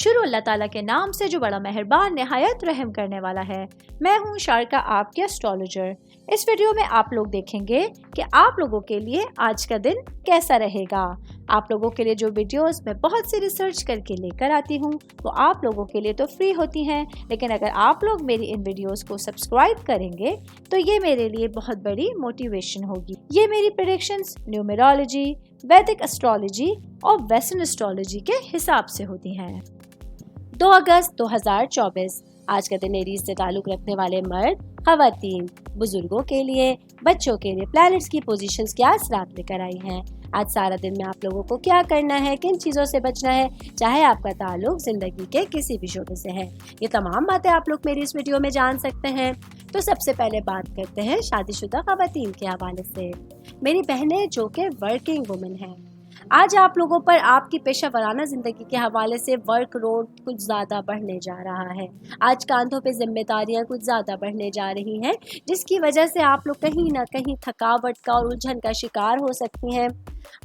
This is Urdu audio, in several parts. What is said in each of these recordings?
شروع اللہ تعالیٰ کے نام سے جو بڑا مہربان نہایت رحم کرنے والا ہے۔ میں ہوں شارکا، آپ کے اسٹرالوجر۔ اس ویڈیو میں آپ لوگ دیکھیں گے کہ آپ لوگوں کے لیے آج کا دن کیسا رہے گا۔ آپ لوگوں کے لیے جو ویڈیوز میں بہت سی ریسرچ کر کے لے کر آتی ہوں وہ آپ لوگوں کے لیے تو فری ہوتی ہیں، لیکن اگر آپ لوگ میری ان ویڈیوز کو سبسکرائب کریں گے تو یہ میرے لیے بہت بڑی موٹیویشن ہوگی۔ یہ میری پریڈکشنز نیومرولوجی، ویدک اسٹرالوجی اور ویسٹرن اسٹرالوجی کے حساب سے ہوتی ہیں۔ 2 اگست 2024 آج کا دن ایریز سے تعلق رکھنے والے مرد، خواتین، بزرگوں کے لیے، بچوں کے لیے پلانٹس کی پوزیشنز کیا اثرات لے کر آئی ہیں۔ آج سارا دن میں آپ لوگوں کو کیا کرنا ہے، کن چیزوں سے بچنا ہے، چاہے آپ کا تعلق زندگی کے کسی بھی شعبے سے ہے، یہ تمام باتیں آپ لوگ میری اس ویڈیو میں جان سکتے ہیں۔ تو سب سے پہلے بات کرتے ہیں شادی شدہ خواتین کے حوالے سے۔ میری بہنیں جو کہ ورکنگ وومن ہیں، آج آپ لوگوں پر آپ کی پیشہ ورانہ زندگی کے حوالے سے ورک لوڈ کچھ زیادہ بڑھنے جا رہا ہے۔ آج کاندھوں پہ ذمہ داریاں کچھ زیادہ بڑھنے جا رہی ہیں، جس کی وجہ سے آپ لوگ کہیں نہ کہیں تھکاوٹ کا اور الجھن کا شکار ہو سکتی ہیں۔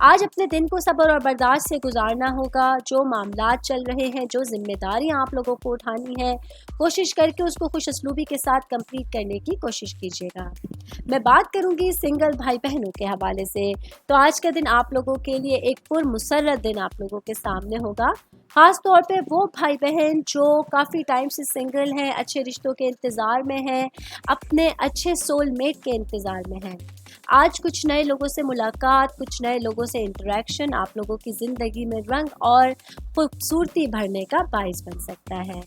آج اپنے دن کو صبر اور برداشت سے گزارنا ہوگا۔ جو معاملات چل رہے ہیں، جو ذمہ داریاں آپ لوگوں کو اٹھانی ہیں، کوشش کر کے اس کو خوش اسلوبی کے ساتھ کمپلیٹ کرنے کی کوشش کیجیے گا۔ میں بات کروں گی سنگل بھائی بہنوں کے حوالے سے، تو آج کا دن آپ لوگوں کے لیے ایک پرمسرت دن آپ لوگوں کے سامنے ہوگا، خاص طور پہ وہ بھائی بہن جو کافی ٹائم سے سنگل ہیں، اچھے رشتوں کے انتظار میں ہیں، اپنے اچھے سول میٹ کے انتظار میں ہیں۔ آج کچھ نئے لوگوں سے ملاقات، کچھ نئے لوگوں سے انٹریکشن آپ لوگوں کی زندگی میں رنگ اور خوبصورتی بھرنے کا باعث بن سکتا ہے۔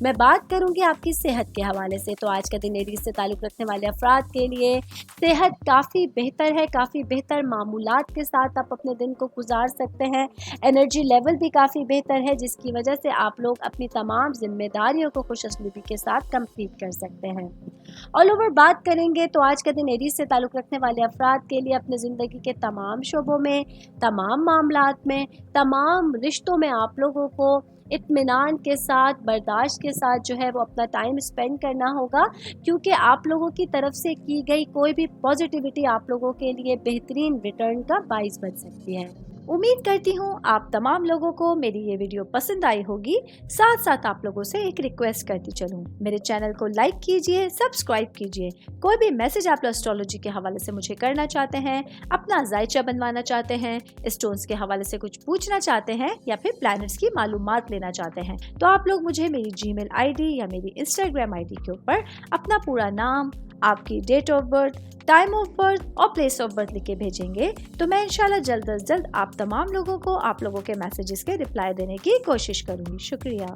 میں بات کروں گی آپ کی صحت کے حوالے سے، تو آج کا دن ایریز سے تعلق رکھنے والے افراد کے لیے صحت کافی بہتر ہے، کافی بہتر معمولات کے ساتھ آپ اپنے دن کو گزار سکتے ہیں۔ انرجی لیول بھی کافی بہتر ہے، جس کی وجہ سے آپ لوگ اپنی تمام ذمہ داریوں کو خوش اسلوبی کے ساتھ کمپلیٹ کر سکتے ہیں۔ آل اوور بات کریں گے تو آج کا دن ایریز سے تعلق رکھنے والے افراد کے لیے اپنے زندگی کے تمام شعبوں میں، تمام معاملات میں، تمام رشتوں میں آپ لوگوں کو اطمینان کے ساتھ، برداشت کے ساتھ جو ہے وہ اپنا ٹائم اسپینڈ کرنا ہوگا، کیونکہ آپ لوگوں کی طرف سے کی گئی کوئی بھی پازیٹیوٹی آپ لوگوں کے لیے بہترین ریٹرن کا باعث بن سکتی ہے۔ امید کرتی ہوں آپ تمام لوگوں کو میری یہ ویڈیو پسند آئی ہوگی۔ ساتھ ساتھ آپ لوگوں سے ایک ریکویسٹ کرتی چلوں، میرے چینل کو لائک کیجئے، سبسکرائب کیجئے۔ کوئی بھی میسج آپ لوگ اسٹرالوجی کے حوالے سے مجھے کرنا چاہتے ہیں، اپنا ذائچہ بنوانا چاہتے ہیں، اسٹونز کے حوالے سے کچھ پوچھنا چاہتے ہیں، یا پھر پلانٹس کی معلومات لینا چاہتے ہیں، تو آپ لوگ مجھے میری جی میل آئی ڈی یا میری انسٹاگرام آئی ڈی کے اوپر اپنا پورا نام، آپ کی date of birth, time of birth اور پلیس آف برتھ لکھ کے بھیجیں گے، تو میں انشاءاللہ جلد از جلد آپ تمام لوگوں کو آپ لوگوں کے میسیجز کے رپلائی دینے کی کوشش کروں گی۔ شکریہ۔